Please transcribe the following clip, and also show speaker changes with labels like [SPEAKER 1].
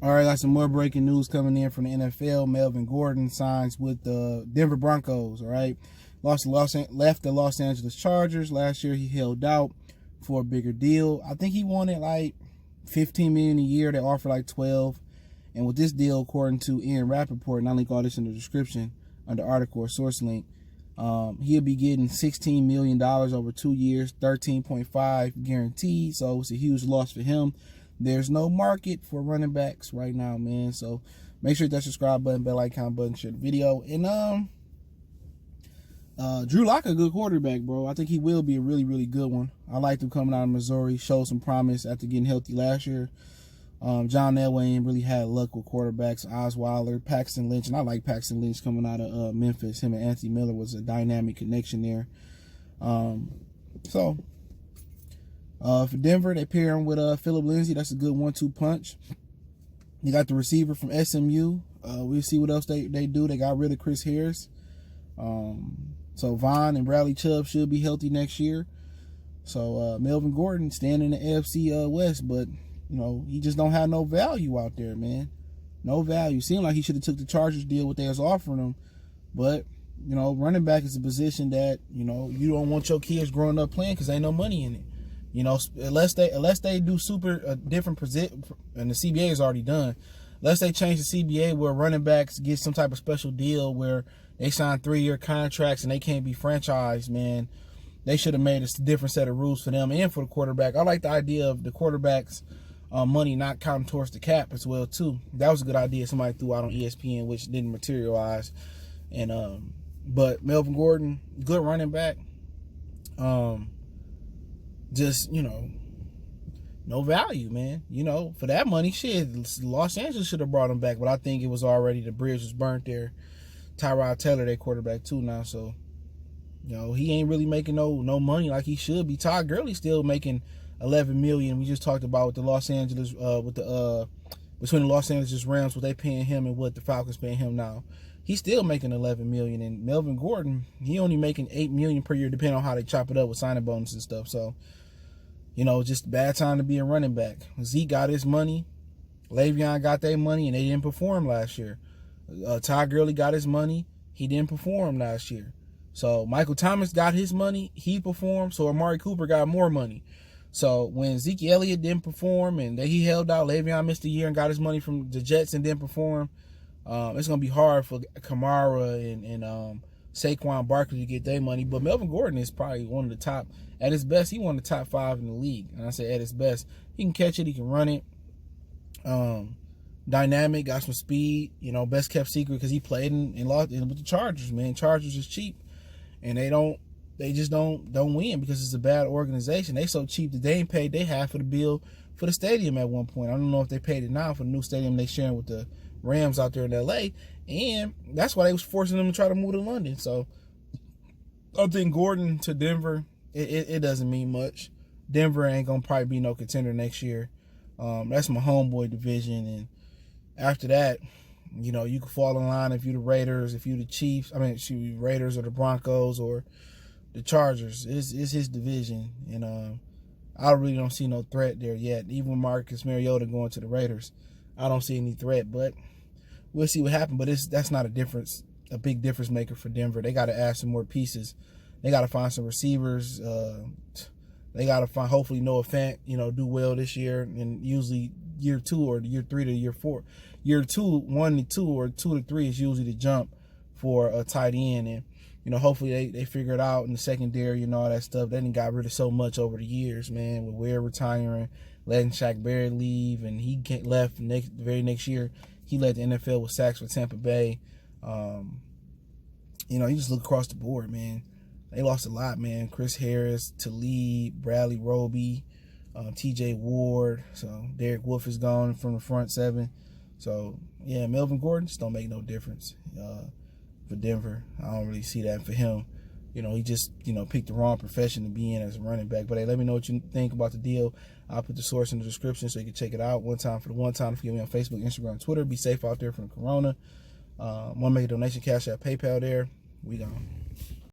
[SPEAKER 1] All right, got some more breaking news coming in from the NFL. Melvin Gordon signs with the Denver Broncos. All right, left the Los Angeles Chargers last year. He held out for a bigger deal. I think he wanted like $15 million a year. They offered like 12. And with this deal, according to Ian Rappaport, and I'll link all this in the description under article or source link, he'll be getting $16 million over 2 years, 13.5 guaranteed. So it's a huge loss for him. There's no market for running backs right now, man. So make sure you hit that subscribe button, bell icon button, share the video. And Drew Lock a good quarterback, bro. I think he will be a really, really good one. I liked him coming out of Missouri, showed some promise after getting healthy last year. John Elway ain't really had luck with quarterbacks. Osweiler, Paxton Lynch, and I like Paxton Lynch coming out of Memphis. Him and Anthony Miller was a dynamic connection there. For Denver, they pair him with Phillip Lindsay. That's a good 1-2 punch. You got the receiver from SMU. We'll see what else they do. They got rid of Chris Harris. So Vaughn and Bradley Chubb should be healthy next year. So Melvin Gordon staying in the AFC West, but you know, he just don't have no value out there, man. No value. Seemed like he should have took the Chargers deal what they was offering him. But, you know, running back is a position that, you know, you don't want your kids growing up playing because ain't no money in it. You know, unless they do super different position, and the CBA is already done. Unless they change the CBA where running backs get some type of special deal where they sign 3-year contracts and they can't be franchised, man. They should have made a different set of rules for them and for the quarterback. I like the idea of the quarterbacks' money not counting towards the cap as well too. That was a good idea somebody threw out on ESPN, which didn't materialize. And but Melvin Gordon, good running back. Just, you know, no value, man. You know, for that money, shit, Los Angeles should have brought him back, but I think it was already, the bridge was burnt there. Tyrod Taylor, their quarterback too now, so you know, he ain't really making no money like he should be. Todd Gurley still making $11 million. We just talked about with the Los Angeles, between the Los Angeles Rams, what they paying him and what the Falcons paying him now. He's still making $11 million, and Melvin Gordon, he only making $8 million per year, depending on how they chop it up with signing bonus and stuff. So, you know, just a bad time to be a running back. Zeke got his money, Le'Veon got their money, and they didn't perform last year. Todd Gurley got his money, he didn't perform last year. So Michael Thomas got his money, he performed. So Amari Cooper got more money. So when Zeke Elliott didn't perform and he held out, Le'Veon missed a year and got his money from the Jets and didn't perform, it's going to be hard for Kamara and Saquon Barkley to get their money. But Melvin Gordon is probably one of the top. At his best, he one of the top 5 in the league. And I say at his best. He can catch it, he can run it. Dynamic, got some speed. You know, best kept secret because he played and lost with the Chargers, man. Chargers is cheap. And they just don't win because it's a bad organization. They so cheap that they ain't paid their half of the bill for the stadium at one point. I don't know if they paid it now for the new stadium they sharing with the Rams out there in LA. And that's why they was forcing them to try to move to London. So I think Gordon to Denver, it doesn't mean much. Denver ain't gonna probably be no contender next year. That's my homeboy division. And after that, you know, you can fall in line if you're the Raiders, if you're the Chiefs. I mean, Raiders or the Broncos or the Chargers. It's his division, and I really don't see no threat there yet. Even with Marcus Mariota going to the Raiders, I don't see any threat. But we'll see what happens. But that's not a big difference maker for Denver. They got to add some more pieces. They got to find some receivers. They got to find, hopefully Noah Fant, you know, do well this year. And usually year 2 or year 3 to year 4. Year 1 to 2 or 2 to 3 is usually the jump for a tight end. And, you know, hopefully they figure it out in the secondary and all that stuff. They done got rid of so much over the years, man, with Ware retiring, letting Shaq Barrett leave, and he left the very next year. He led the NFL with sacks for Tampa Bay. You know, you just look across the board, man. They lost a lot, man. Chris Harris, Talib, Bradley Roby, TJ Ward. So Derek Wolfe is gone from the front 7. So, yeah, Melvin Gordon just don't make no difference for Denver. I don't really see that for him. You know, he just, you know, picked the wrong profession to be in as a running back. But, hey, let me know what you think about the deal. I'll put the source in the description so you can check it out. One time for the one time. Forget me on Facebook, Instagram, Twitter. Be safe out there from the corona. Want to make a donation, Cash App, PayPal there. We gone.